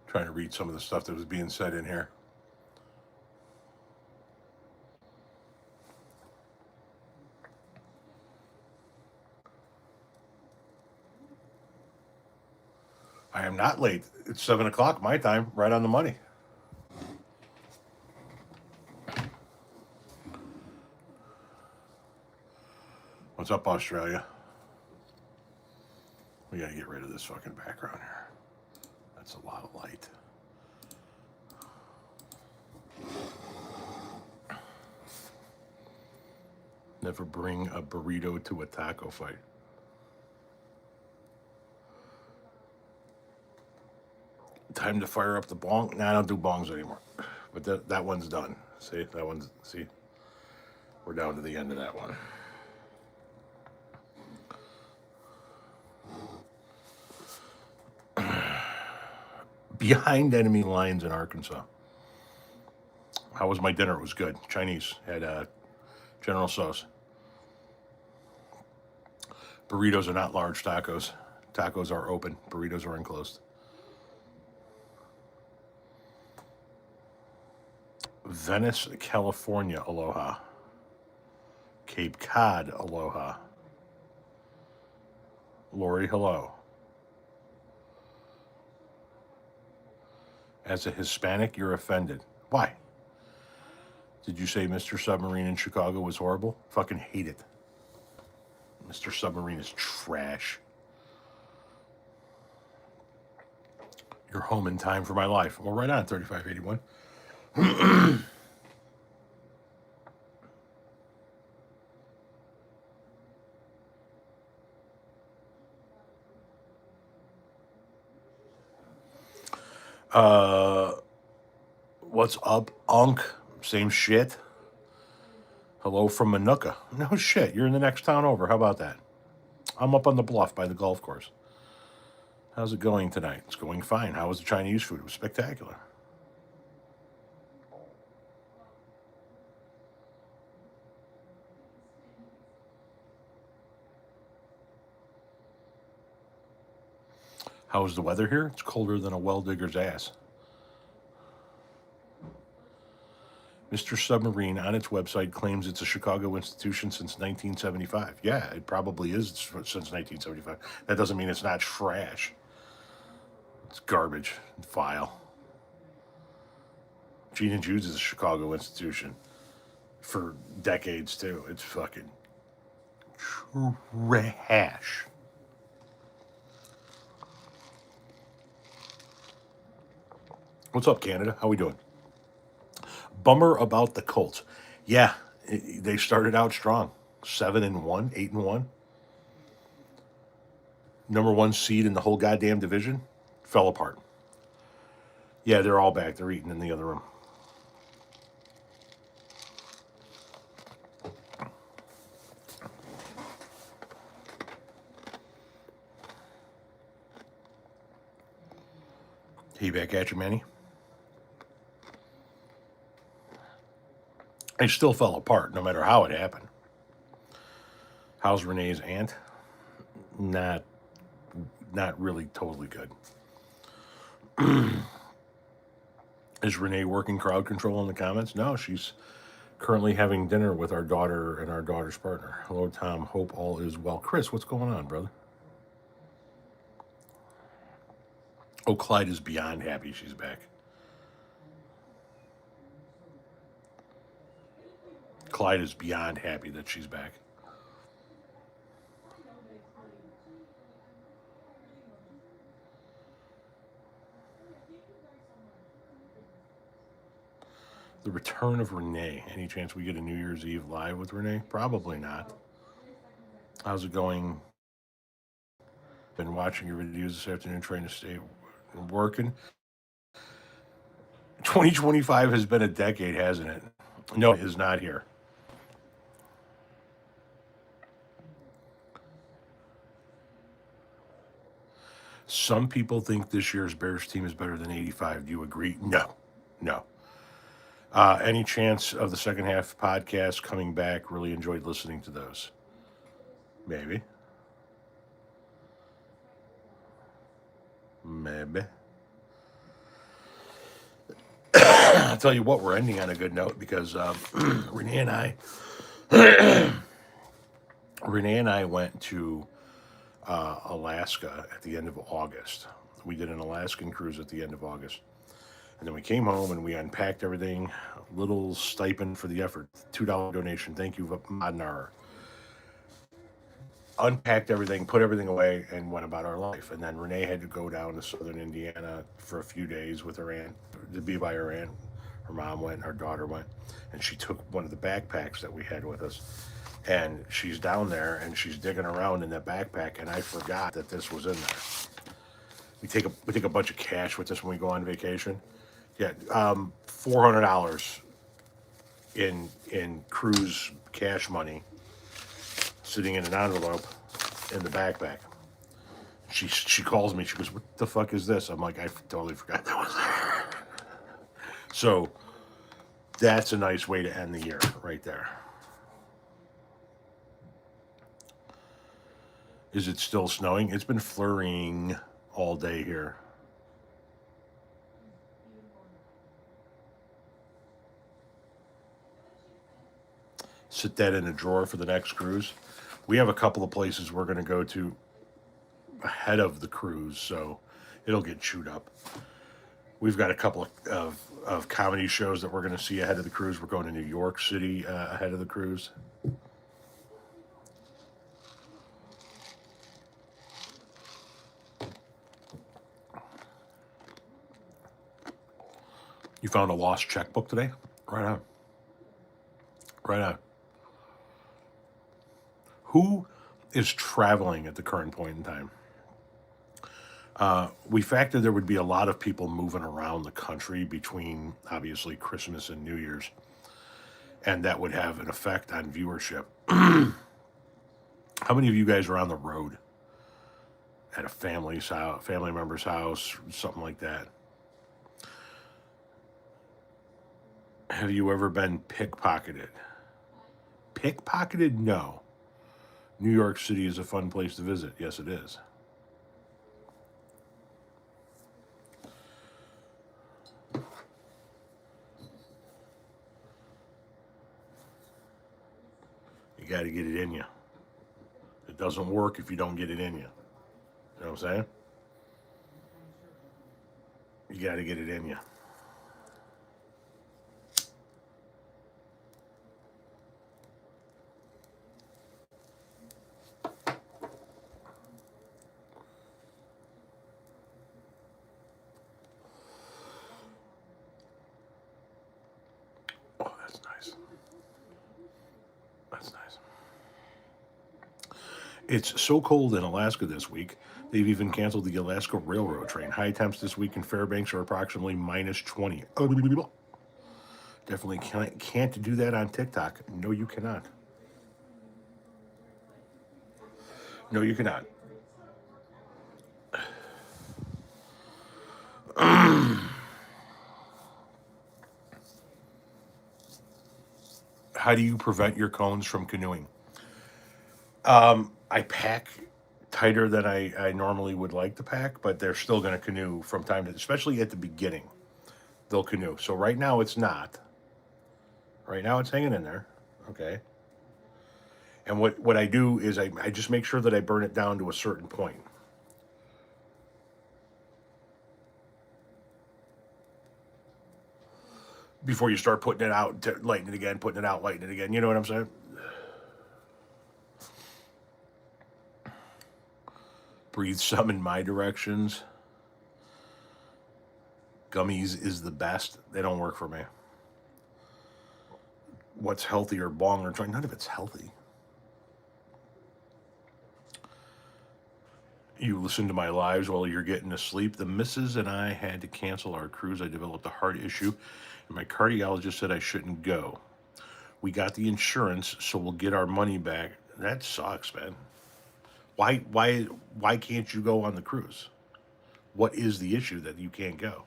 Trying to read some of the stuff that was being said in here. I am not late. It's 7 o'clock my time, right on the money. What's up, Australia? We gotta get rid of this fucking background here. That's a lot of light. Never bring a burrito to a taco fight. Time to fire up the bong. Nah, I don't do bongs anymore. But that one's done. See, that one's, see, we're down to the end of that one. Behind enemy lines in Arkansas. How was my dinner? It was good. Chinese. Had General Tso's. Burritos are not large tacos. Tacos are open. Burritos are enclosed. Venice, California, aloha. Cape Cod, aloha. Lori, hello. As a Hispanic, you're offended. Why? Did you say Mr. Submarine in Chicago was horrible? Fucking hate it. Mr. Submarine is trash. You're home in time for my life. Well, right on, 3581. What's up, Unk? Same shit. Hello from Manuka. No shit, you're in the next town over. How about that? I'm up on the bluff by the golf course. How's it going tonight? It's going fine. How was the Chinese food? It was spectacular. How's the weather here? It's colder than a well digger's ass. Mr. Submarine on its website claims it's a Chicago institution since 1975. Yeah, it probably is since 1975. That doesn't mean it's not trash. It's garbage. Vile. Gene and Jude's is a Chicago institution for decades, too. It's fucking trash. What's up, Canada? How we doing? Bummer about the Colts. Yeah, they started out strong. 7-1, 8-1. Number one seed in the whole goddamn division. Fell apart. Yeah, they're all back. They're eating in the other room. Hey, back at you, Manny. It still fell apart, no matter how it happened. How's Renee's aunt? Not really totally good. Is Renee working crowd control in the comments? No, she's currently having dinner with our daughter and our daughter's partner. Hello, Tom. Hope all is well. Chris, what's going on, brother? Oh, Clyde is beyond happy she's back. Clyde is beyond happy that she's back. The return of Renee. Any chance we get a New Year's Eve live with Renee? Probably not. How's it going? Been watching your videos this afternoon, trying to stay working. 2025 has been a decade, hasn't it? No, it is not here. Some people think this year's Bears team is better than 85. Do you agree? No. Any chance of the second half podcast coming back? Really enjoyed listening to those. Maybe. I'll tell you what, we're ending on a good note because Renee and I, went to Alaska at the end of August. We did an Alaskan cruise at the end of August. And then we came home and we unpacked everything. A little stipend for the effort, $2 donation. Thank you, Madnar. Unpacked everything, put everything away, and went about our life. And then Renee had to go down to southern Indiana for a few days with her aunt, to be by her aunt. Her mom went, her daughter went, and she took one of the backpacks that we had with us. And she's down there and she's digging around in that backpack, and I forgot that this was in there. We take a bunch of cash with us when we go on vacation. Yeah, $400 in cruise cash money sitting in an envelope in the backpack. She calls me. She goes, "What the fuck is this?" I'm like, "I totally forgot that was there." So that's a nice way to end the year right there. Is it still snowing? It's been flurrying all day here. Sit that in a drawer for the next cruise. We have a couple of places we're going to go to ahead of the cruise, so it'll get chewed up. We've got a couple of comedy shows that we're going to see ahead of the cruise. We're going to New York City ahead of the cruise. You found a lost checkbook today? Right on. Right on. Who is traveling at the current point in time? We factored there would be a lot of people moving around the country between, obviously, Christmas and New Year's, and that would have an effect on viewership. How many of you guys are on the road at a family member's house, something like that? Have you ever been pickpocketed? Pickpocketed? No. New York City is a fun place to visit. Yes, it is. You got to get it in you. It doesn't work if you don't get it in you. You know what I'm saying? You got to get it in you. Oh, that's nice. That's nice. It's so cold in Alaska this week, they've even canceled the Alaska Railroad train. High temps this week in Fairbanks are approximately minus 20. Definitely can't do that on TikTok. No, you cannot. No, you cannot. How do you prevent your cones from canoeing? I pack tighter than I normally would like to pack, but they're still going to canoe from time to, especially at the beginning. They'll canoe. So right now it's not. Right now it's hanging in there. Okay. And what I do is I just make sure that I burn it down to a certain point. Before you start putting it out, lighting it again, putting it out, lighting it again. You know what I'm saying? Breathe some in my directions. Gummies is the best. They don't work for me. What's healthier, bong or joint? None of it's healthy. You listen to my lives while you're getting to sleep. The missus and I had to cancel our cruise. I developed a heart issue, and my cardiologist said I shouldn't go. We got the insurance, so we'll get our money back. That sucks, man. Why can't you go on the cruise? What is the issue that you can't go?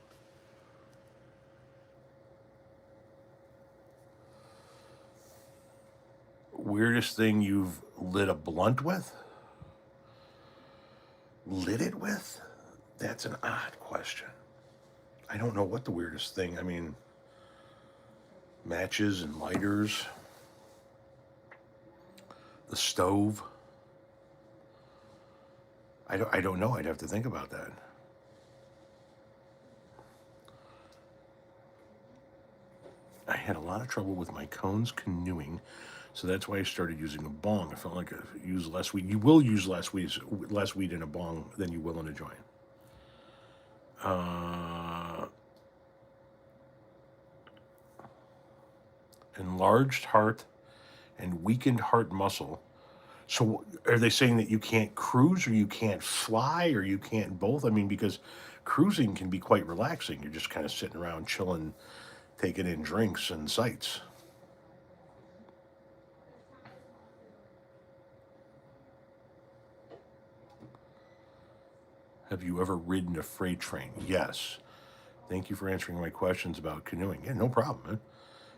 Weirdest thing you've lit a blunt with? Lit it with? That's an odd question. I don't know what the weirdest thing. I mean, Matches and lighters. The stove. I don't know. I'd have to think about that. I had a lot of trouble with my cones canoeing, so that's why I started using a bong. I felt like I use less weed. You will use less weed in a bong than you will in a joint. Enlarged heart and weakened heart muscle. So are they saying that you can't cruise or you can't fly or you can't both? I mean, because cruising can be quite relaxing. You're just kind of sitting around chilling, taking in drinks and sights. Have you ever ridden a freight train? Yes. Thank you for answering my questions about canoeing. Yeah, no problem, man.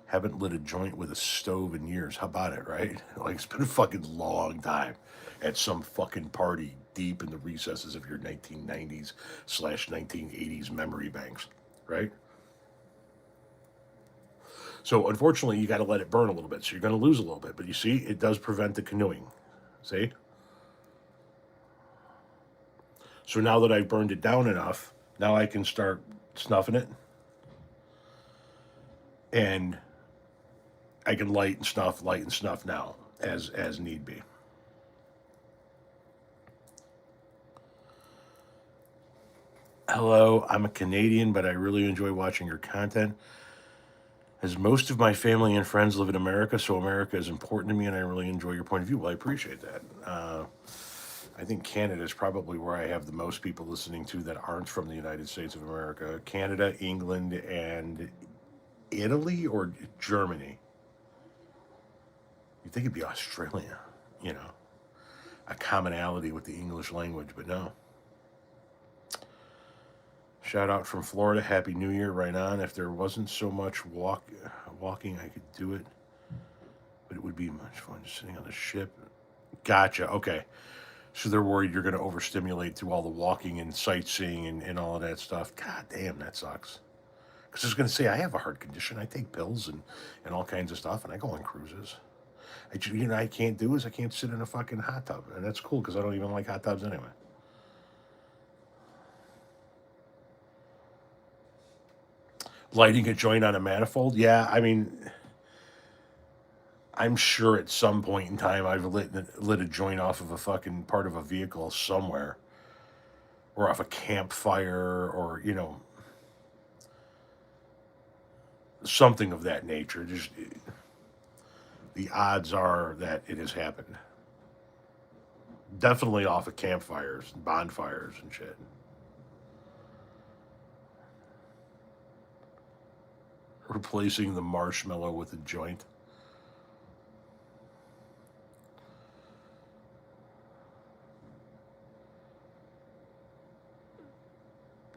Haven't lit a joint with a stove in years. How about it, right? Like, it's been a fucking long time at some fucking party deep in the recesses of your 1990s/1980s memory banks, right? So, unfortunately, you got to let it burn a little bit. So, you're going to lose a little bit. But you see, it does prevent the canoeing. See? So, now that I've burned it down enough, now I can start snuffing it. And I can light and snuff now as need be. Hello, I'm a Canadian, but I really enjoy watching your content. As most of my family and friends live in America, so America is important to me, and I really enjoy your point of view. Well, I appreciate that. I think Canada is probably where I have the most people listening to that aren't from the United States of America. Canada, England, and Italy or Germany. You'd think it'd be Australia, you know, a commonality with the English language, but no. Shout out from Florida. Happy New Year. Right on. If there wasn't so much walking, I could do it, but it would be much fun just sitting on the ship. Gotcha. Okay. So they're worried you're going to overstimulate through all the walking and sightseeing and all of that stuff. God damn, that sucks. Because I was going to say, I have a heart condition. I take pills and all kinds of stuff, and I go on cruises. I can't do is I can't sit in a fucking hot tub. And that's cool because I don't even like hot tubs anyway. Lighting a joint on a manifold? Yeah, I mean, I'm sure at some point in time I've lit a joint off of a fucking part of a vehicle somewhere, or off a campfire, or something of that nature. Just the odds are that it has happened. Definitely off of campfires, and bonfires, and shit. Replacing the marshmallow with a joint.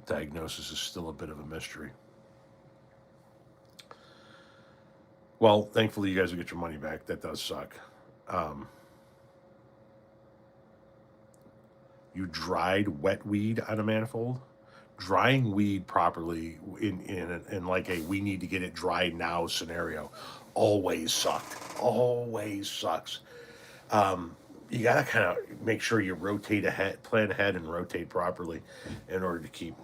Diagnosis is still a bit of a mystery. Well, thankfully, you guys will get your money back. That does suck. You dried wet weed on a manifold? Drying weed properly in like a we need to get it dried now scenario always sucked. Always sucks. You gotta kind of make sure you plan ahead and rotate properly in order to keep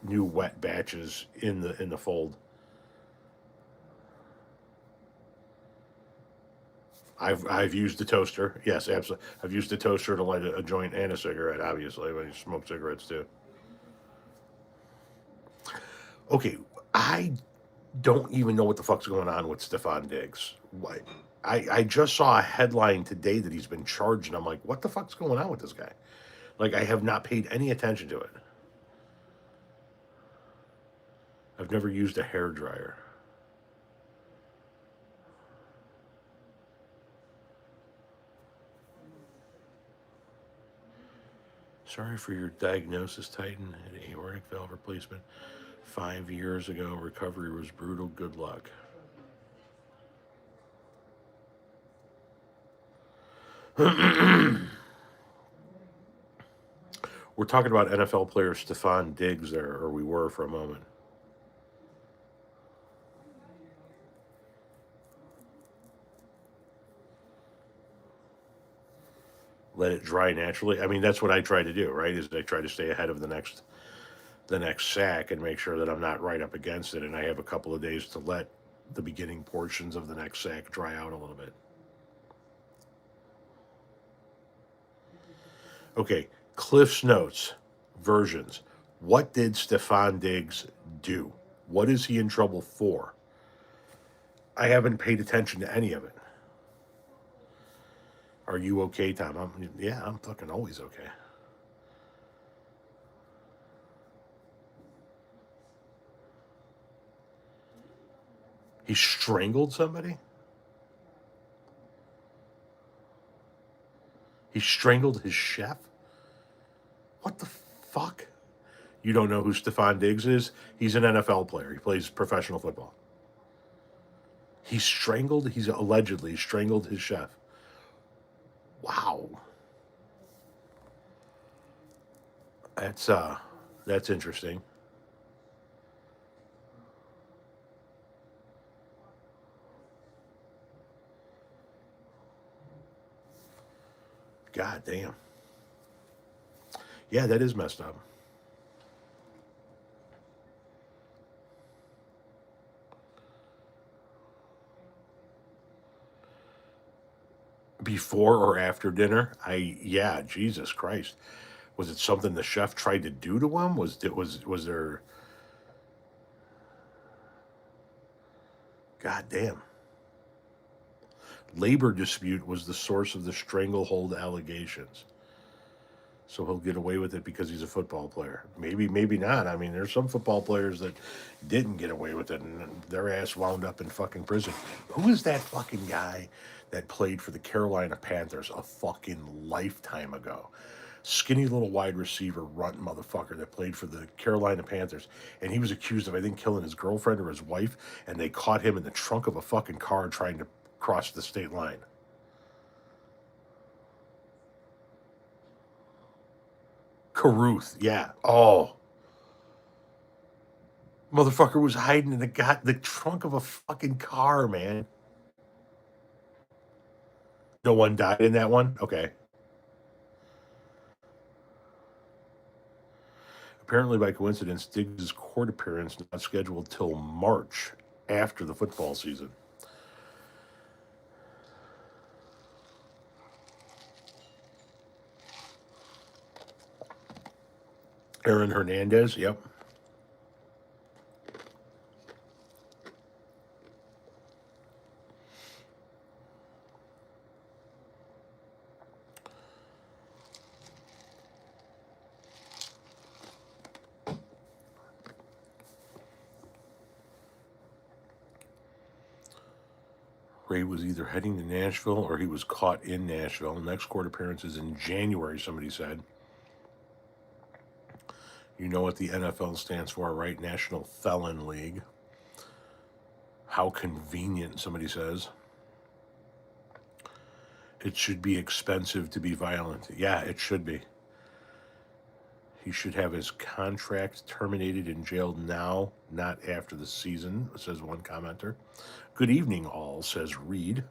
new wet batches in the fold. I've used the toaster. Yes, absolutely. I've used the toaster to light a joint and a cigarette. Obviously, when you smoke cigarettes too. Okay, I don't even know what the fuck's going on with Stefan Diggs. Why? I just saw a headline today that he's been charged, and I'm like, what the fuck's going on with this guy? Like, I have not paid any attention to it. I've never used a hair dryer. Sorry for your diagnosis, Titan. Had aortic valve replacement 5 years ago. Recovery was brutal. Good luck. We're talking about NFL player Stefan Diggs there, or we were for a moment. let it dry naturally. I mean, that's what I try to do, right? Is I try to stay ahead of the next sack and make sure that I'm not right up against it, and I have a couple of days to let the beginning portions of the next sack dry out a little bit. Okay, Cliff's Notes versions. What did Stefan Diggs do? What is he in trouble for? I haven't paid attention to any of it. Are you okay, Tom? I'm fucking always okay. He strangled somebody? He strangled his chef? What the fuck? You don't know who Stefan Diggs is? He's an NFL player. He plays professional football. He's allegedly strangled his chef. Wow. That's interesting. God damn. Yeah, that is messed up. Before or after dinner? Yeah, Jesus Christ. Was it something the chef tried to do to him? Was there God damn. Labor dispute was the source of the stranglehold allegations. So he'll get away with it because he's a football player. Maybe not. I mean, there's some football players that didn't get away with it and their ass wound up in fucking prison. Who is that fucking guy that played for the Carolina Panthers a fucking lifetime ago? Skinny little wide receiver runt motherfucker that played for the Carolina Panthers, and he was accused of, I think, killing his girlfriend or his wife, and they caught him in the trunk of a fucking car trying to cross the state line. Caruth, yeah. Oh, motherfucker was hiding in the trunk of a fucking car, man. No one died in that one? Okay. Apparently, by coincidence, Diggs' court appearance not scheduled till March after the football season. Aaron Hernandez, yep. Ray was either heading to Nashville or he was caught in Nashville. Next court appearance is in January, somebody said. You know what the NFL stands for, right? National Felon League. How convenient, somebody says. It should be expensive to be violent. Yeah, it should be. He should have his contract terminated and jailed now, not after the season, says one commenter. Good evening, all, says Reed.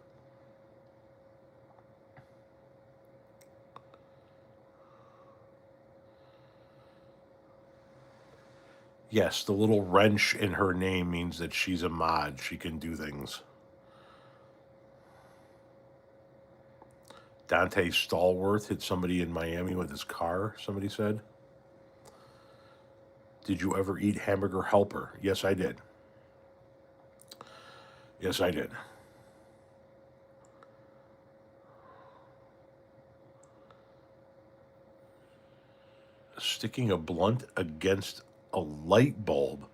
Yes, the little wrench in her name means that she's a mod. She can do things. Dante Stallworth hit somebody in Miami with his car, somebody said. Did you ever eat hamburger helper? Yes, I did. Yes, I did. Sticking a blunt against a light bulb.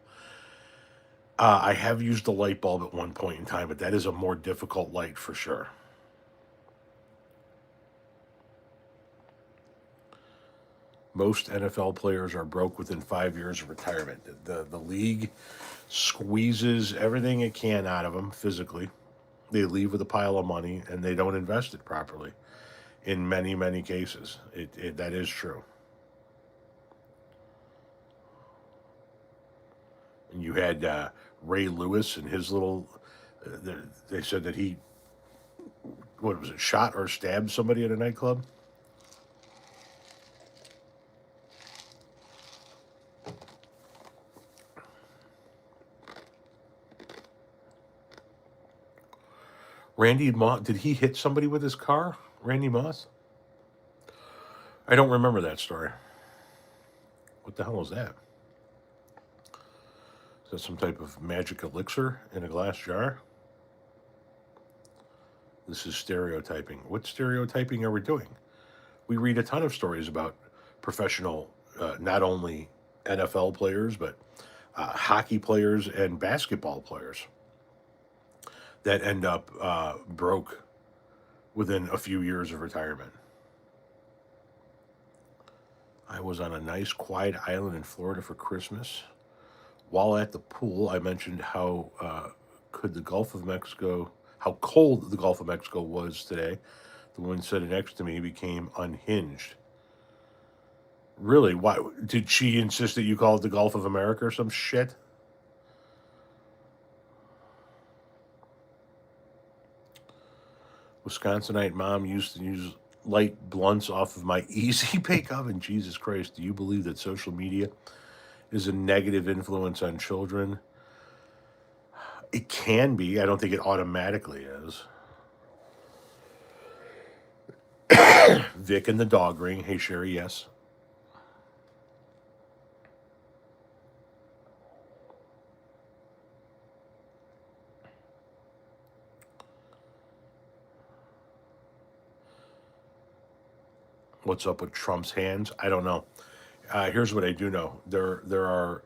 I have used a light bulb at one point in time, but that is a more difficult light for sure. Most NFL players are broke within 5 years of retirement. The league squeezes everything it can out of them physically. They leave with a pile of money and they don't invest it properly. In many, many cases, that is true. And you had Ray Lewis and his little. They said that he, what was it, shot or stabbed somebody at a nightclub. Randy Moss, did he hit somebody with his car? Randy Moss? I don't remember that story. What the hell was that? Is that some type of magic elixir in a glass jar? This is stereotyping. What stereotyping are we doing? We read a ton of stories about professional, not only NFL players, but hockey players and basketball players that end up broke within a few years of retirement. I was on a nice, quiet island in Florida for Christmas. While at the pool, I mentioned how could the Gulf of Mexico, how cold the Gulf of Mexico was today. The woman sitting next to me became unhinged. Really? Why did she insist that you call it the Gulf of America or some shit? Wisconsinite mom used to use light blunts off of my easy bake oven. Jesus Christ, do you believe that social media is a negative influence on children? It can be. I don't think it automatically is. Vic and the dog ring. Hey, Sherry, yes. What's up with Trump's hands? I don't know. Here's what I do know: there are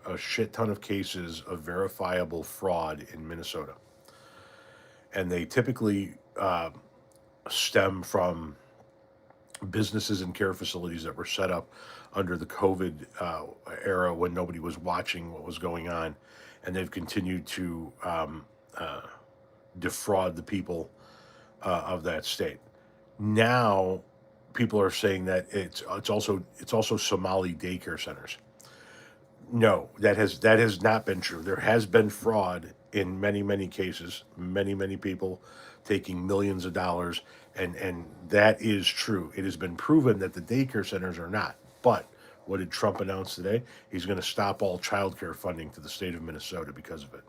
a shit ton of cases of verifiable fraud in Minnesota, and they typically stem from businesses and care facilities that were set up under the COVID era when nobody was watching what was going on, and they've continued to defraud the people of that state. Now, people are saying that it's also Somali daycare centers. No, that has not been true. There has been fraud in many cases, many people taking millions of dollars, and that is true. It has been proven that the daycare centers are not. But what did Trump announce today? He's going to stop all child care funding to the state of Minnesota because of it.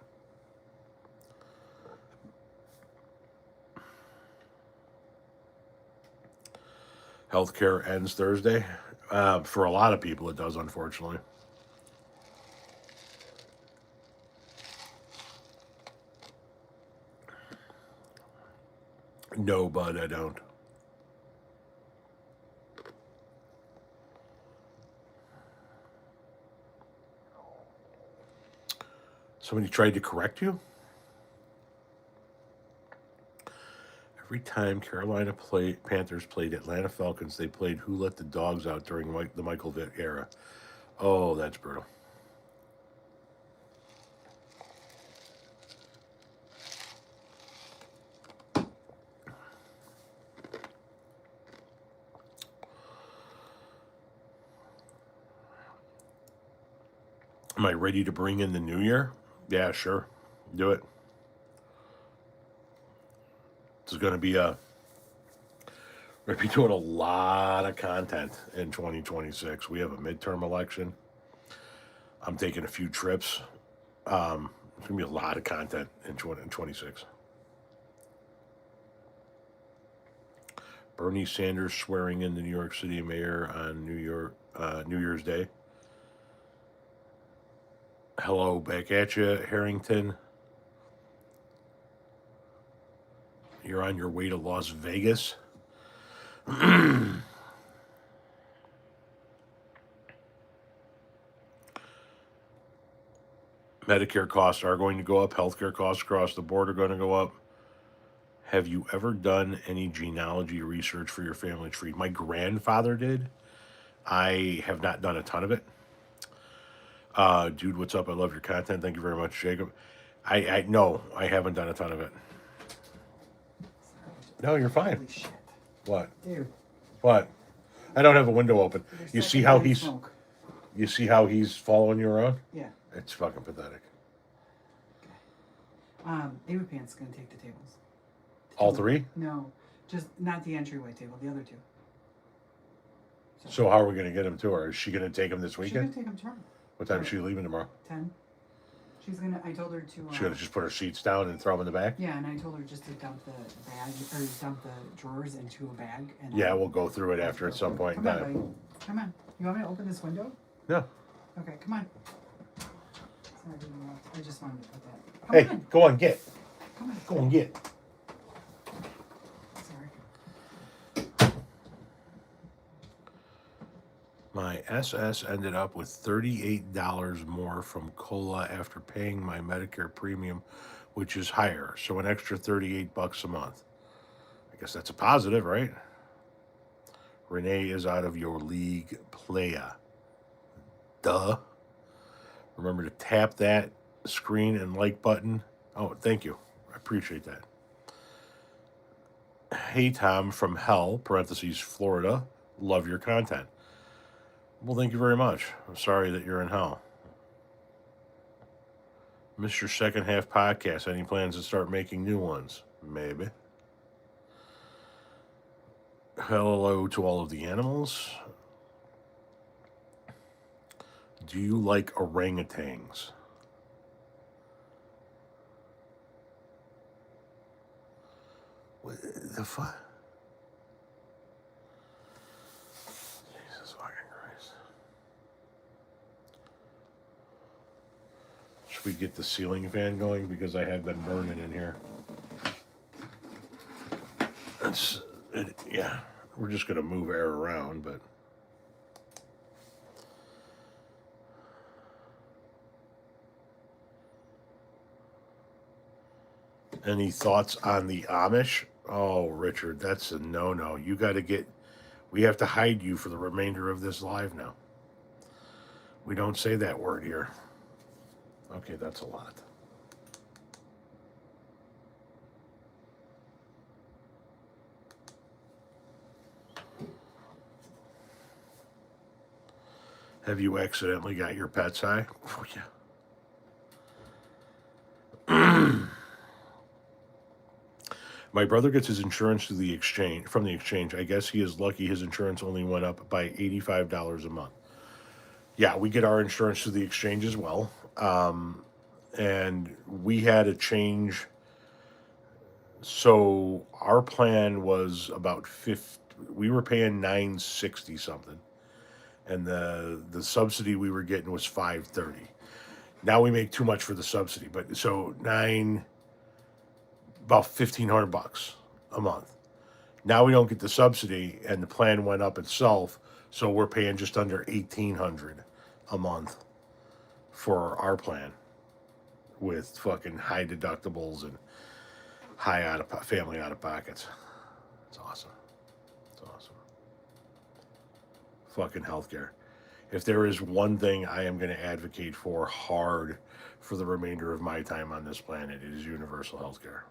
Healthcare ends Thursday. For a lot of people, it does, unfortunately. No, bud, I don't. Somebody tried to correct you? Every time Carolina Panthers played Atlanta Falcons, they played Who Let the Dogs Out during the Michael Vick era. Oh, that's brutal. Am I ready to bring in the new year? Yeah, sure. Do it. It's going to be we're going to be doing a lot of content in 2026. We have a midterm election. I'm taking a few trips. There's going to be a lot of content in 2026. Bernie Sanders swearing in the New York City mayor on New Year's Day. Hello, back at you, Harrington. You're on your way to Las Vegas. Medicare costs are going to go up. Healthcare costs across the board are going to go up. Have you ever done any genealogy research for your family tree? My grandfather did. I have not done a ton of it. Dude, what's up? I love your content. Thank you very much, Jacob. I no, I haven't done a ton of it. No, you're fine. Holy shit. What? Dude. What? I don't have a window open. There's You such see a how bad he's smoke. you see how he's following you around? Yeah. It's fucking pathetic. David Pants is going to take the tables. All three? No, just not the entryway table, the other two. So how are we going to get him to her? Is she going to take him this She's going weekend? to take him tomorrow. What time is she leaving tomorrow? 10. She's gonna. I told her to. She's gonna just put her sheets down and throw them in the bag. Yeah, and I told her just to dump the bag or dump the drawers into a bag. And Yeah, we'll go through it after at some point in Come on, time. buddy. Come on. You want me to open this window? No. Okay, come on. Sorry, I didn't want. I just wanted to put that. Come Hey, on. go on, get. Come on. Go and get. Sorry. My SS ended up with $38 more from COLA after paying my Medicare premium, which is higher. So an extra $38 a month. I guess that's a positive, right? Renee is out of your league, playa. Duh. Remember to tap that screen and like button. Oh, thank you. I appreciate that. Hey, Tom from hell, parentheses, Florida. Love your content. Well, thank you very much. I'm sorry that you're in hell. Missed your second half podcast. Any plans to start making new ones? Maybe. Hello to all of the animals. Do you like orangutans? What the fuck? Jesus fucking Christ. Should we get the ceiling fan going? Because I have been burning in here. Yeah, we're just going to move air around, but... Any thoughts on the Amish? Oh, Richard, that's a no-no. You got to get... We have to hide you for the remainder of this live now. We don't say that word here. Okay, that's a lot. Have you accidentally got your pets high? Oh, yeah. My brother gets his insurance through the exchange, from the exchange. I guess he is lucky his insurance only went up by $85 a month. Yeah, we get our insurance through the exchange as well. And we had a change. So our plan was about 50, we were paying $960 something. And the subsidy we were getting was $530. Now we make too much for the subsidy, but so about $1,500 a month. Now we don't get the subsidy, and the plan went up itself, so we're paying just under $1,800 a month for our plan, with fucking high deductibles and high family out of pockets. It's awesome. It's awesome. Fucking healthcare. If there is one thing I am going to advocate for hard for the remainder of my time on this planet, it is universal healthcare.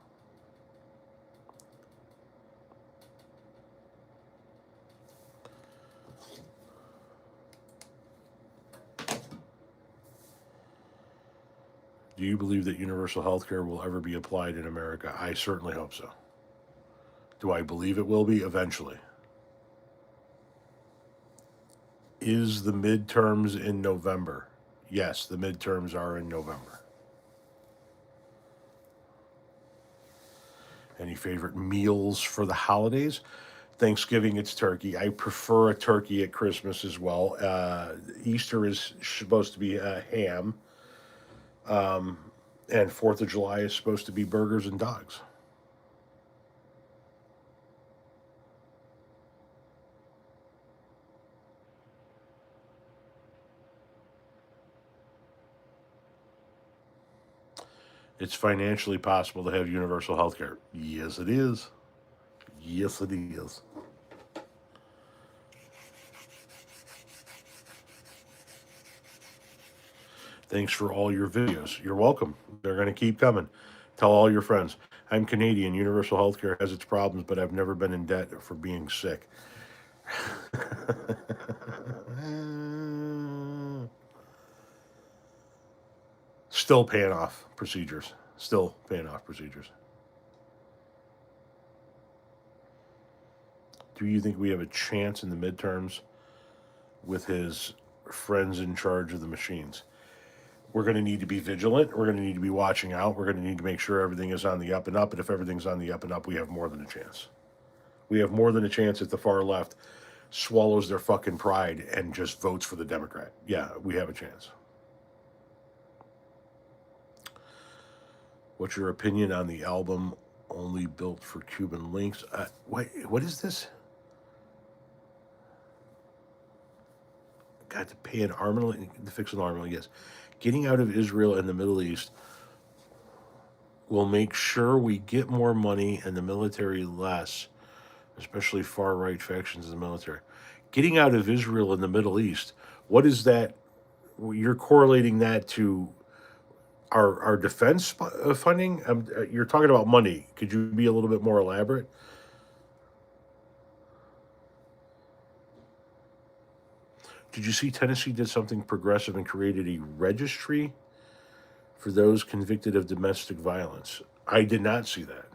Do you believe that universal health care will ever be applied in America? I certainly hope so. Do I believe it will be? Eventually. Is the midterms in November? Yes, the midterms are in November. Any favorite meals for the holidays? Thanksgiving, it's turkey. I prefer a turkey at Christmas as well. Easter is supposed to be ham. And 4th of July is supposed to be burgers and dogs. It's financially possible to have universal health care. Yes, it is. Yes, it is. Thanks for all your videos. You're welcome. They're going to keep coming. Tell all your friends. I'm Canadian. Universal healthcare has its problems, but I've never been in debt for being sick. Still paying off procedures. Still paying off procedures. Do you think we have a chance in the midterms with his friends in charge of the machines? We're going to need to be vigilant. We're going to need to be watching out. We're going to need to make sure everything is on the up and up. And if everything's on the up and up, we have more than a chance. We have more than a chance if the far left swallows their fucking pride and just votes for the Democrat. Yeah, we have a chance. What's your opinion on the album Only Built for Cuban Links? What is this? Got to pay an armament to fix an armament, yes. Getting out of Israel and the Middle East will make sure we get more money and the military less, especially far-right factions in the military. Getting out of Israel and the Middle East, what is that? You're correlating that to our defense funding? You're talking about money. Could you be a little bit more elaborate? Did you see Tennessee did something progressive and created a registry for those convicted of domestic violence? I did not see that.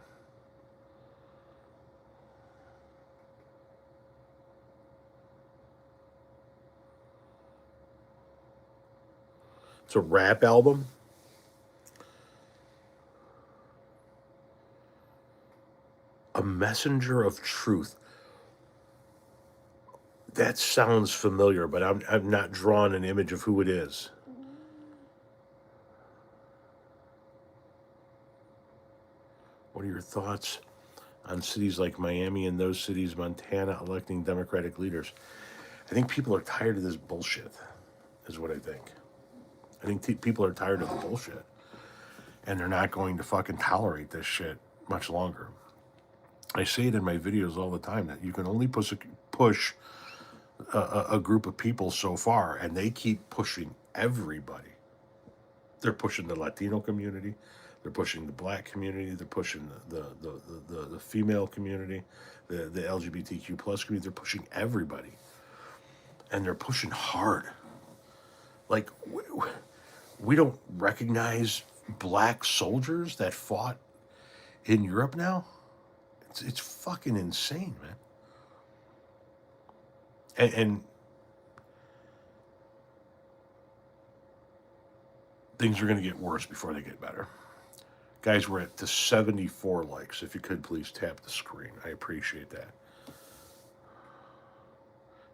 It's a rap album. A messenger of truth. That sounds familiar, but I'm not drawn an image of who it is. What are your thoughts on cities like Miami and those cities, Montana, electing Democratic leaders? I think people are tired of this bullshit, is what I think. I think people are tired of the bullshit. And they're not going to fucking tolerate this shit much longer. I say it in my videos all the time that you can only push a group of people so far, and they keep pushing everybody. They're pushing the Latino community, they're pushing the black community, they're pushing the female community, the LGBTQ plus community. They're pushing everybody, and they're pushing hard. Like we don't recognize black soldiers that fought in Europe now. It's fucking insane, man. And things are going to get worse before they get better. Guys, we're at the 74 likes. If you could, please tap the screen. I appreciate that.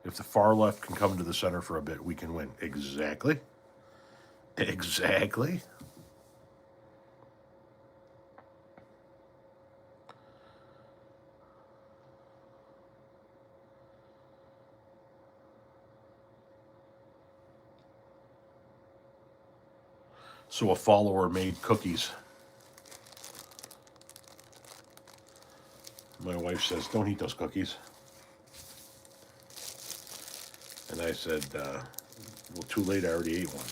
If the far left can come to the center for a bit, we can win. Exactly. Exactly. So a follower made cookies. My wife says, don't eat those cookies. And I said, well, too late, I already ate one.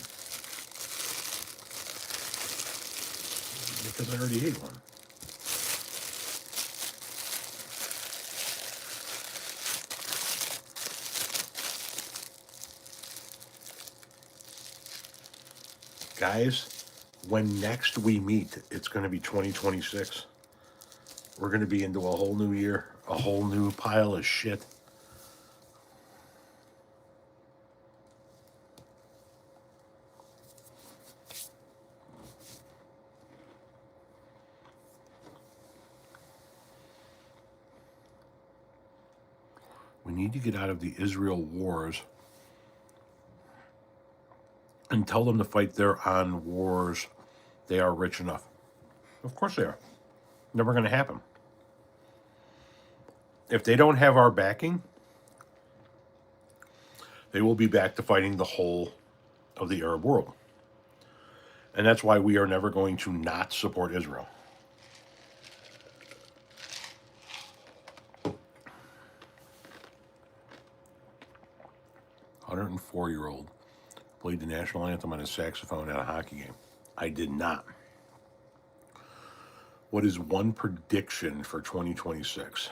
Because I already ate one. Guys, when next we meet, it's going to be 2026. We're going to be into a whole new year, a whole new pile of shit. We need to get out of the Israel wars and tell them to fight their own wars. They are rich enough. Of course they are. Never going to happen. If they don't have our backing, they will be back to fighting the whole of the Arab world. And that's why we are never going to not support Israel. A 104-year-old played the national anthem on his saxophone at a hockey game. I did not. What is one prediction for 2026?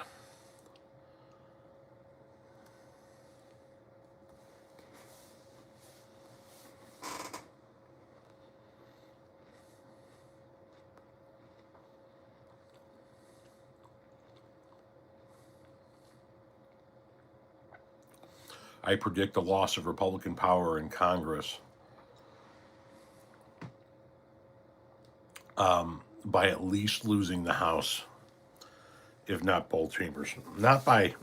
I predict a loss of Republican power in Congress by at least losing the House, if not both chambers. Not by,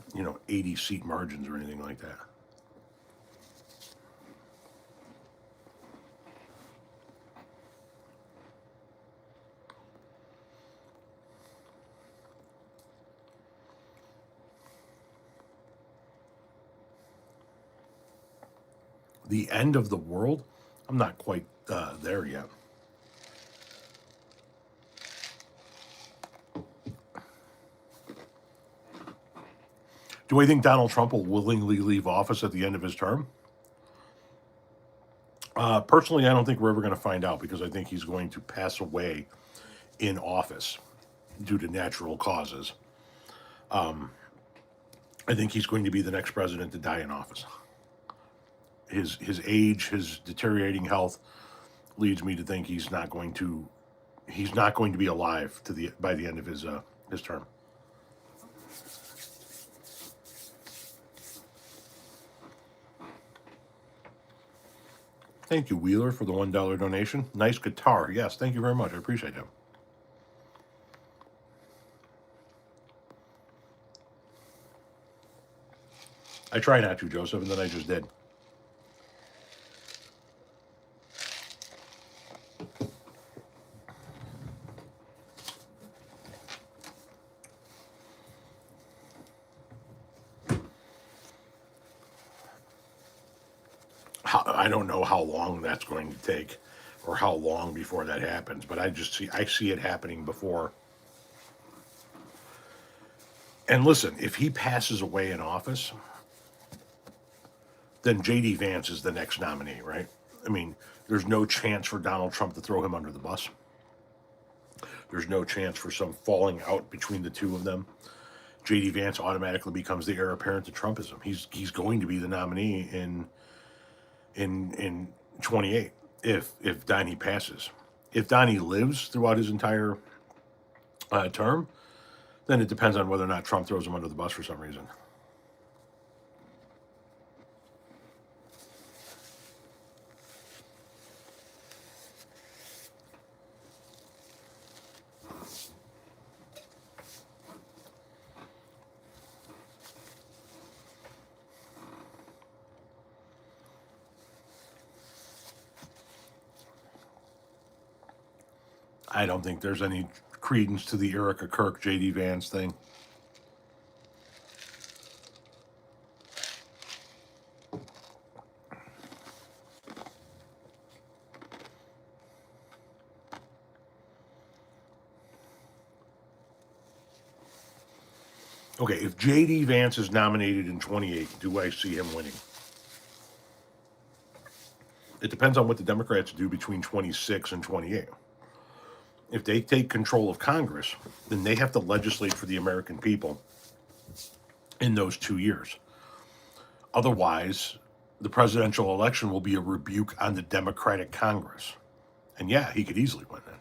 80 seat margins or anything like that. The end of the world? I'm not quite there yet. Do I think Donald Trump will willingly leave office at the end of his term? Personally, I don't think we're ever going to find out, because I think he's going to pass away in office due to natural causes. I think he's going to be the next president to die in office. His age, his deteriorating health leads me to think he's not going to be alive by the end of his term. Thank you, Wheeler, for the $1 donation. Nice guitar. Yes, thank you very much. I appreciate it. I try not to, Joseph, and then I just did. I don't know how long that's going to take, or how long before that happens, but I see it happening before. And listen, if he passes away in office, then J.D. Vance is the next nominee, right? I mean, there's no chance for Donald Trump to throw him under the bus. There's no chance for some falling out between the two of them. J.D. Vance automatically becomes the heir apparent to Trumpism. He's going to be the nominee in 28 if Donnie passes. If Donnie lives throughout his entire term, then it depends on whether or not Trump throws him under the bus for some reason. I don't think there's any credence to the Erica Kirk, J.D. Vance thing. Okay, if J.D. Vance is nominated in 28, do I see him winning? It depends on what the Democrats do between 26 and 28. If they take control of Congress, then they have to legislate for the American people in those 2 years. Otherwise, the presidential election will be a rebuke on the Democratic Congress. And yeah, he could easily win that.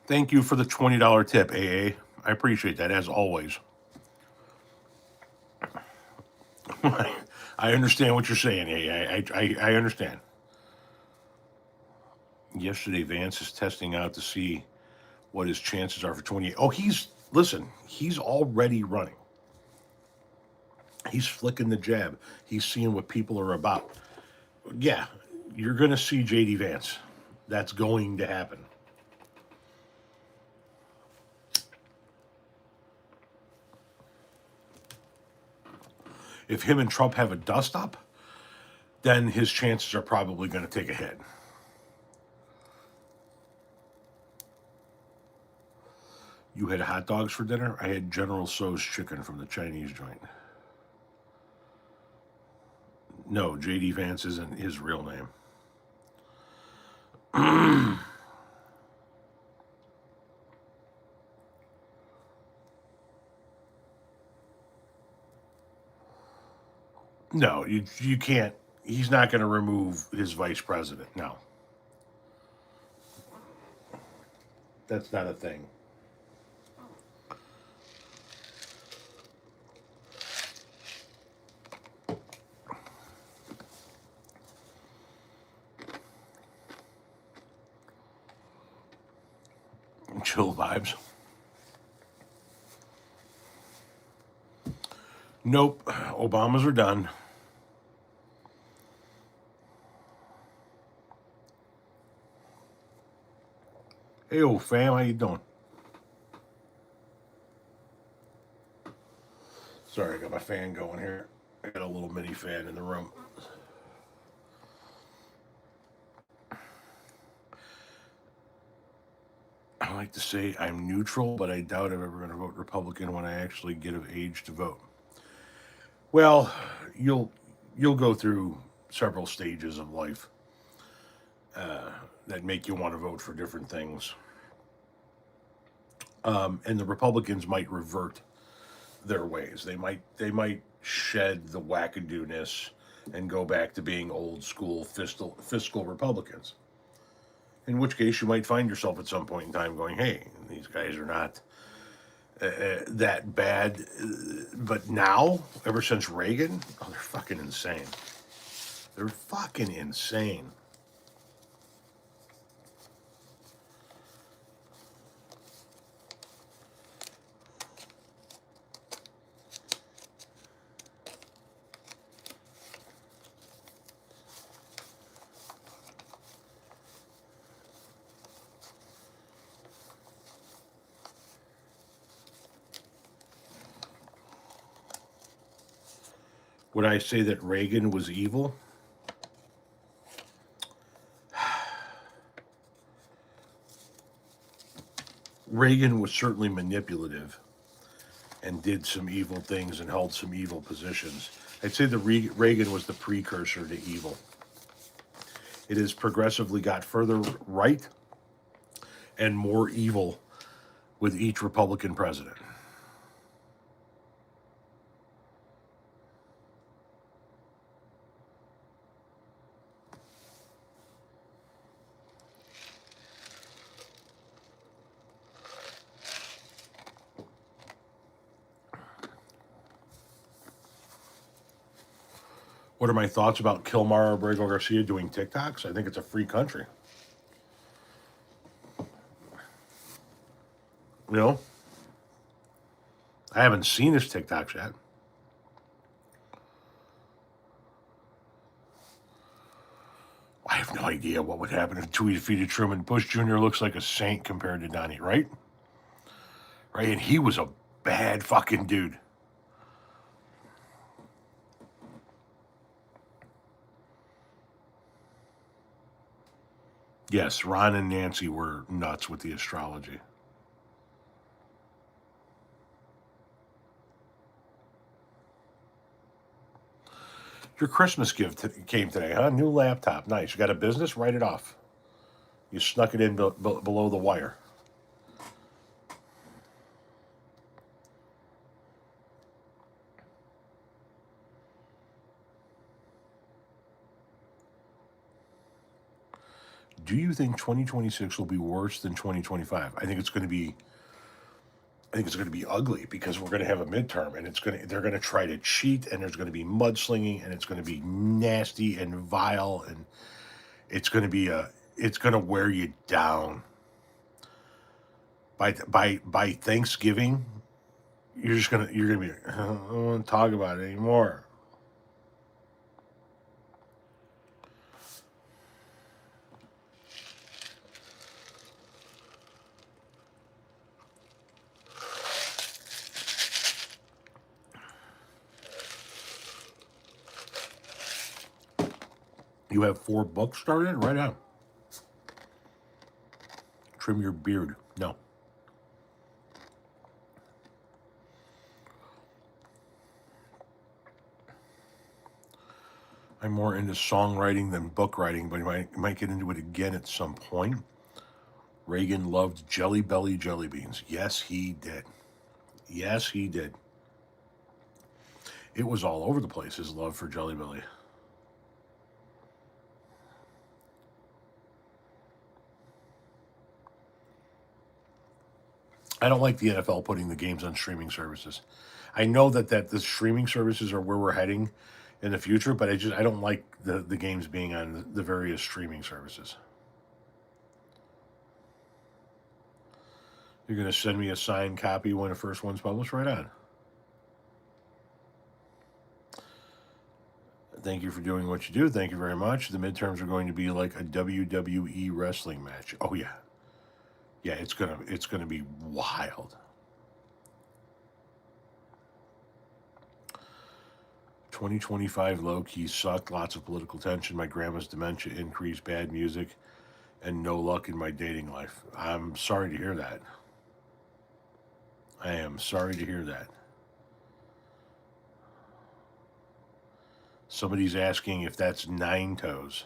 Thank you for the $20 tip, AA. I appreciate that, as always. I understand what you're saying, AA. I understand. Yesterday, Vance is testing out to see what his chances are for 28. Oh, he's already running. He's flicking the jab. He's seeing what people are about. Yeah, you're going to see J.D. Vance. That's going to happen. If him and Trump have a dust-up, then his chances are probably going to take a hit. You had hot dogs for dinner? I had General Tso's chicken from the Chinese joint. No, J.D. Vance isn't his real name. No, you can't. He's not going to remove his vice president. No. That's not a thing. Chill vibes. Nope. Obamas are done. Hey, old fam, how you doing? Sorry, I got my fan going here. I got a little mini fan in the room. I like to say I'm neutral, but I doubt I'm ever going to vote Republican when I actually get of age to vote. Well, you'll go through several stages of life that make you want to vote for different things, and the Republicans might revert their ways. They might shed the wackadoo-ness and go back to being old school fiscal Republicans. In which case, you might find yourself at some point in time going, "Hey, these guys are not that bad." But now, ever since Reagan, oh, they're fucking insane. They're fucking insane. Would I say that Reagan was evil? Reagan was certainly manipulative and did some evil things and held some evil positions. I'd say Reagan was the precursor to evil. It has progressively got further right and more evil with each Republican president. What are my thoughts about Kilmar Abrego Garcia doing TikToks? I think it's a free country. You know, I haven't seen his TikToks yet. I have no idea what would happen if Dewey defeated Truman. Bush Jr. looks like a saint compared to Donnie, right? Right, and he was a bad fucking dude. Yes, Ron and Nancy were nuts with the astrology. Your Christmas gift came today, huh? New laptop. Nice. You got a business? Write it off. You snuck it in below the wire. Do you think 2026 will be worse than 2025? I think it's going to be ugly because we're going to have a midterm and they're going to try to cheat and there's going to be mudslinging and it's going to be nasty and vile and it's going to wear you down. By Thanksgiving, you're going to be I don't want to talk about it anymore. You have 4 books started? Right on. Trim your beard. No. I'm more into songwriting than book writing, but I might get into it again at some point. Reagan loved Jelly Belly jelly beans. Yes, he did. Yes, he did. It was all over the place, his love for Jelly Belly. I don't like the NFL putting the games on streaming services. I know that the streaming services are where we're heading in the future, but I don't like the games being on the various streaming services. You're going to send me a signed copy when the first one's published? Right on. Thank you for doing what you do. Thank you very much. The midterms are going to be like a WWE wrestling match. Oh yeah. Yeah, it's gonna be wild. 2025 low key sucked. Lots of political tension. My grandma's dementia increased. Bad music, and no luck in my dating life. I'm sorry to hear that. I am sorry to hear that. Somebody's asking if that's Nine Toes.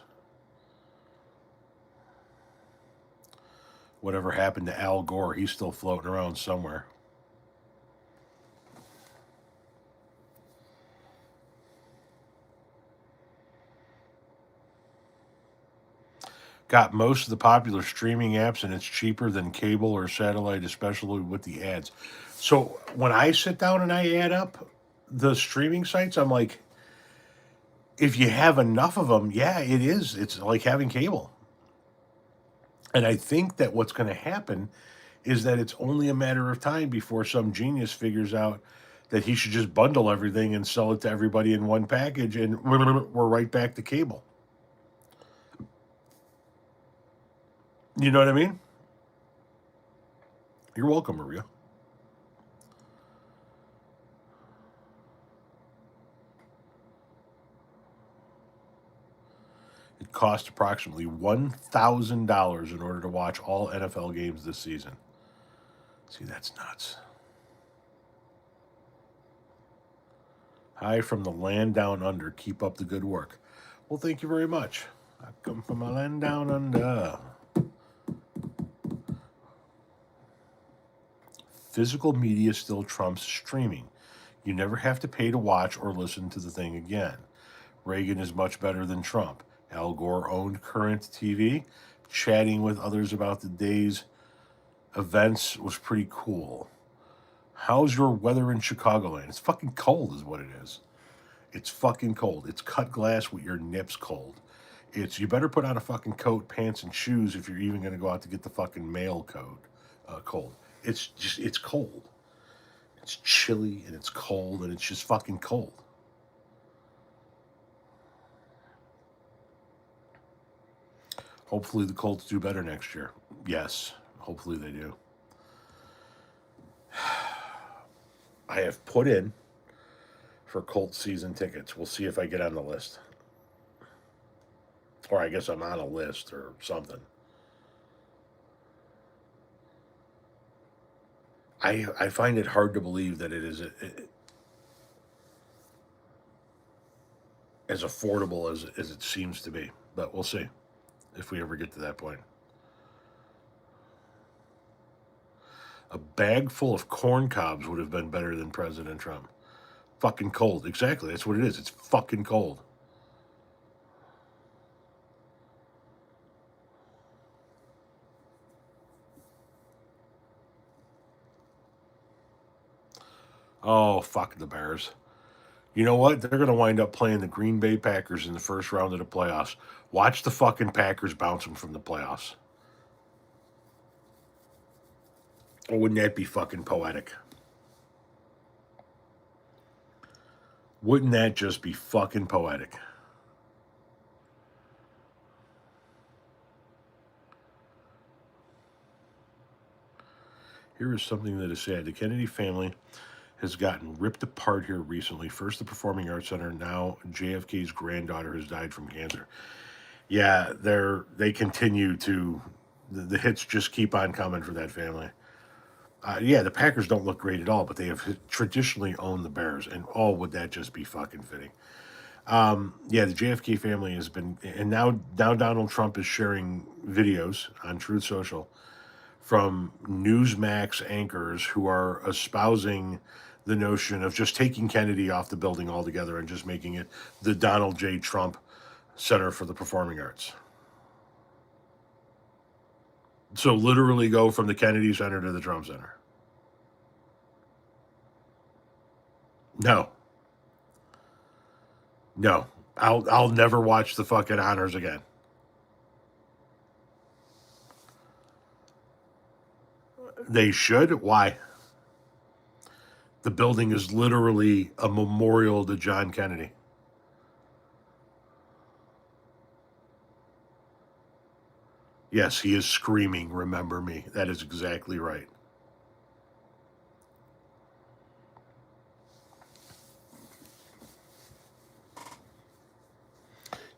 Whatever happened to Al Gore? He's still floating around somewhere. Got most of the popular streaming apps, and it's cheaper than cable or satellite, especially with the ads. So when I sit down and I add up the streaming sites, I'm like, if you have enough of them, yeah, it is. It's like having cable. And I think that what's going to happen is that it's only a matter of time before some genius figures out that he should just bundle everything and sell it to everybody in one package, and we're right back to cable. You know what I mean? You're welcome, Maria. It cost approximately $1,000 in order to watch all NFL games this season. See, that's nuts. Hi from the land down under. Keep up the good work. Well, thank you very much. I come from a land down under. Physical media still trumps streaming. You never have to pay to watch or listen to the thing again. Reagan is much better than Trump. Al Gore owned current TV. Chatting with others about the day's events was pretty cool. How's your weather in Chicagoland? It's fucking cold, is what it is. It's fucking cold. It's cut glass with your nips cold. It's you better put on a fucking coat, pants, and shoes if you're even going to go out to get the fucking mail cold. It's cold. It's chilly and it's cold and it's just fucking cold. Hopefully the Colts do better next year. Yes, hopefully they do. I have put in for Colts season tickets. We'll see if I get on the list. Or I guess I'm on a list or something. I find it hard to believe that it is as affordable as it seems to be. But we'll see if we ever get to that point. A bag full of corn cobs would have been better than President Trump. Fucking cold. Exactly. That's what it is. It's fucking cold. Oh, fuck the Bears. You know what? They're going to wind up playing the Green Bay Packers in the first round of the playoffs. Watch the fucking Packers bounce them from the playoffs. Or wouldn't that be fucking poetic? Wouldn't that just be fucking poetic? Here is something that is sad. The Kennedy family has gotten ripped apart here recently. First, the Performing Arts Center. Now, JFK's granddaughter has died from cancer. Yeah, they continue to. The hits just keep on coming for that family. Yeah, the Packers don't look great at all, but they have traditionally owned the Bears, and oh, would that just be fucking fitting? Yeah, the JFK family has been, and now Donald Trump is sharing videos on Truth Social from Newsmax anchors who are espousing the notion of just taking Kennedy off the building altogether and just making it the Donald J. Trump Center for the Performing Arts. So literally go from the Kennedy Center to the Trump Center. No. No. I'll never watch the fucking honors again. They should. Why? The building is literally a memorial to John Kennedy. Yes, he is screaming, "Remember me." That is exactly right.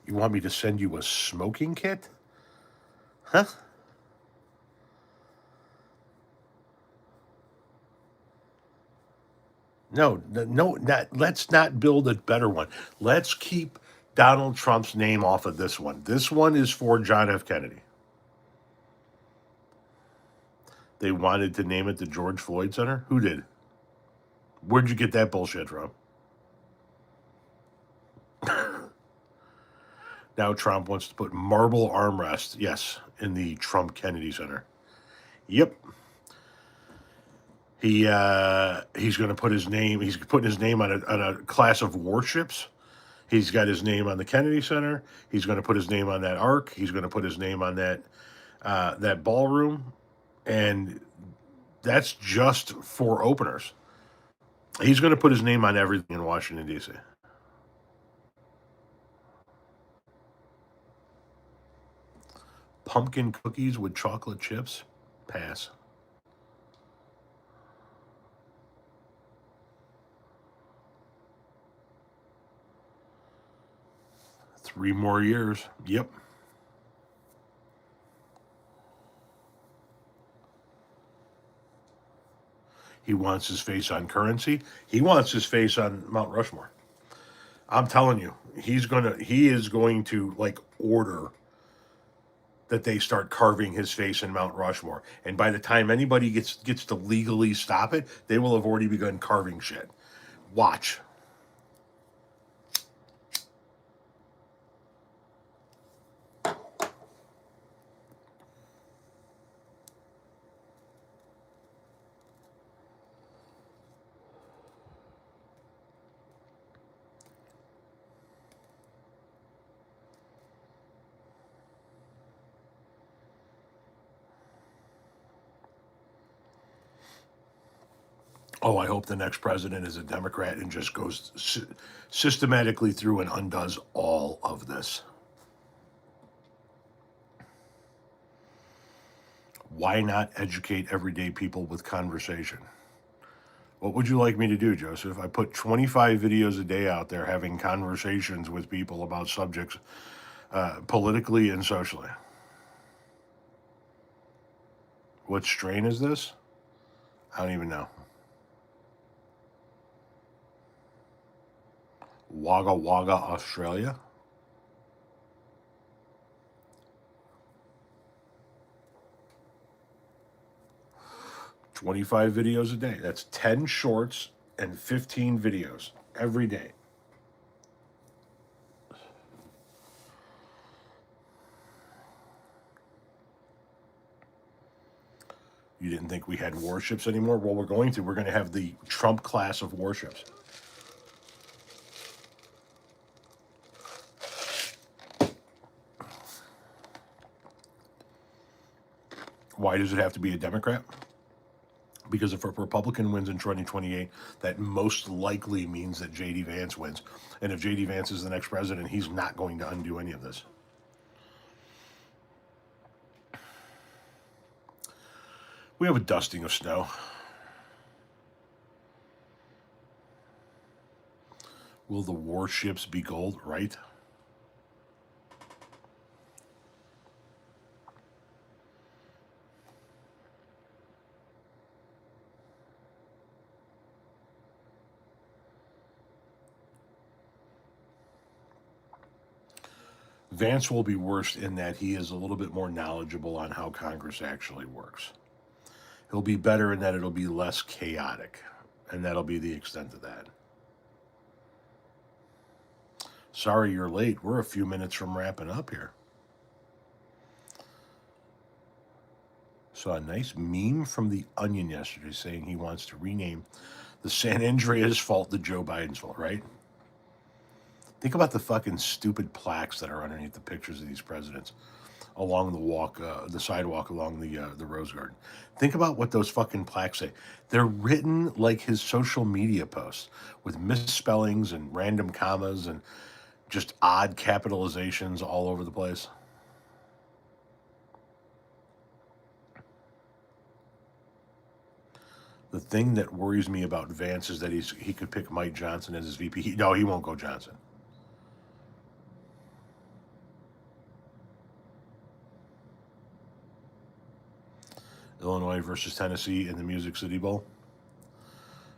You want me to send you a smoking kit? Huh? No, let's not build a better one. Let's keep Donald Trump's name off of this one. This one is for John F. Kennedy. They wanted to name it the George Floyd Center? Who did? Where'd you get that bullshit from? Now Trump wants to put marble armrest, yes, in the Trump Kennedy Center. Yep. He's going to put his name. He's putting his name on a class of warships. He's got his name on the Kennedy Center. He's going to put his name on that ark. He's going to put his name on that ballroom, and that's just for openers. He's going to put his name on everything in Washington, D.C. Pumpkin cookies with chocolate chips? Pass. Three more years. Yep. He wants his face on currency. He wants his face on Mount Rushmore. I'm telling you, he is going to like order that they start carving his face in Mount Rushmore. And by the time anybody gets to legally stop it, they will have already begun carving shit. Watch. Oh, I hope the next president is a Democrat and just goes systematically through and undoes all of this. Why not educate everyday people with conversation? What would you like me to do, Joseph? I put 25 videos a day out there having conversations with people about subjects politically and socially. What strain is this? I don't even know. Wagga Wagga, Australia? "25 videos a day. That's 10 shorts and 15 videos every day. You didn't think we had warships anymore? Well, we're going to. We're going to have the Trump class of warships. Why does it have to be a Democrat? Because if a Republican wins in 2028, that most likely means that J.D. Vance wins. And if J.D. Vance is the next president, he's not going to undo any of this. We have a dusting of snow. Will the warships be gold? Right? Vance will be worse in that he is a little bit more knowledgeable on how Congress actually works. He'll be better in that it'll be less chaotic, and that'll be the extent of that. Sorry you're late. We're a few minutes from wrapping up here. Saw a nice meme from The Onion yesterday saying he wants to rename The San Andreas fault, the Joe Biden's fault, right? Think about the fucking stupid plaques that are underneath the pictures of these presidents along the sidewalk along the Rose Garden. Think about what those fucking plaques say. They're written like his social media posts with misspellings and random commas and just odd capitalizations all over the place. The thing that worries me about Vance is that he could pick Mike Johnson as his VP. No, he won't go Johnson. Illinois versus Tennessee in the Music City Bowl.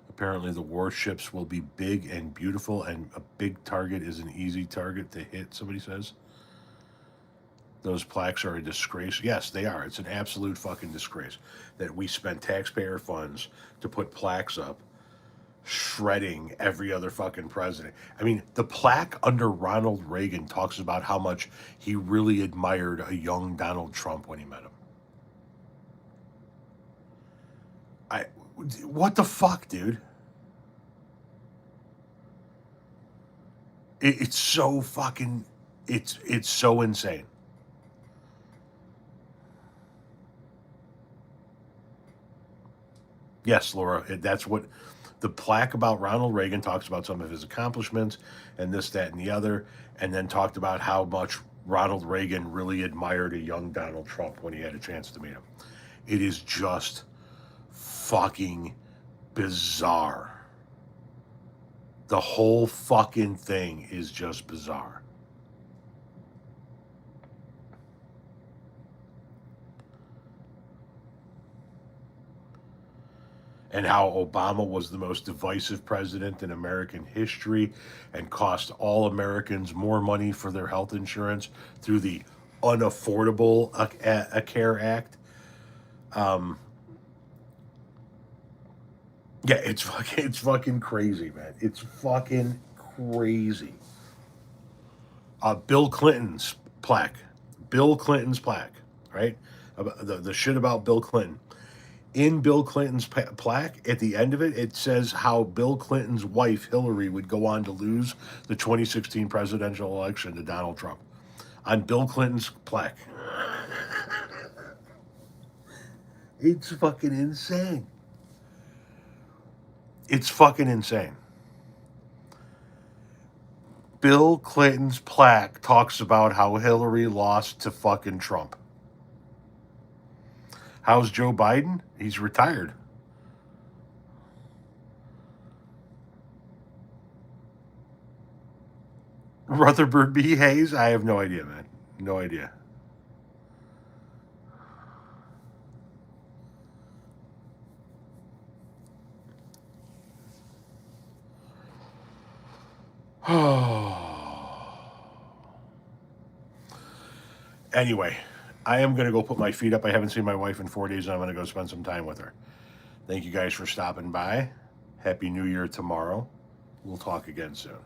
Apparently the warships will be big and beautiful, and a big target is an easy target to hit, somebody says. Those plaques are a disgrace. Yes, they are. It's an absolute fucking disgrace that we spend taxpayer funds to put plaques up, shredding every other fucking president. I mean, the plaque under Ronald Reagan talks about how much he really admired a young Donald Trump when he met him. What the fuck, dude? It's so fucking, it's so insane. Yes, Laura, that's what the plaque about Ronald Reagan talks about, some of his accomplishments and this, that, and the other, and then talked about how much Ronald Reagan really admired a young Donald Trump when he had a chance to meet him. It is just fucking bizarre. The whole fucking thing is just bizarre. And how Obama was the most divisive president in American history and cost all Americans more money for their health insurance through the Unaffordable Care Act. Yeah, it's fucking crazy, man. It's fucking crazy. Bill Clinton's plaque, right? The shit about Bill Clinton. In Bill Clinton's plaque, at the end of it, it says how Bill Clinton's wife, Hillary, would go on to lose the 2016 presidential election to Donald Trump. On Bill Clinton's plaque. It's fucking insane. It's fucking insane. Bill Clinton's plaque talks about how Hillary lost to fucking Trump. How's Joe Biden? He's retired. Rutherford B. Hayes? I have no idea, man. No idea. Anyway, I am going to go put my feet up. I haven't seen my wife in 4 days, and I'm going to go spend some time with her. Thank you guys for stopping by. Happy New Year tomorrow. We'll talk again soon.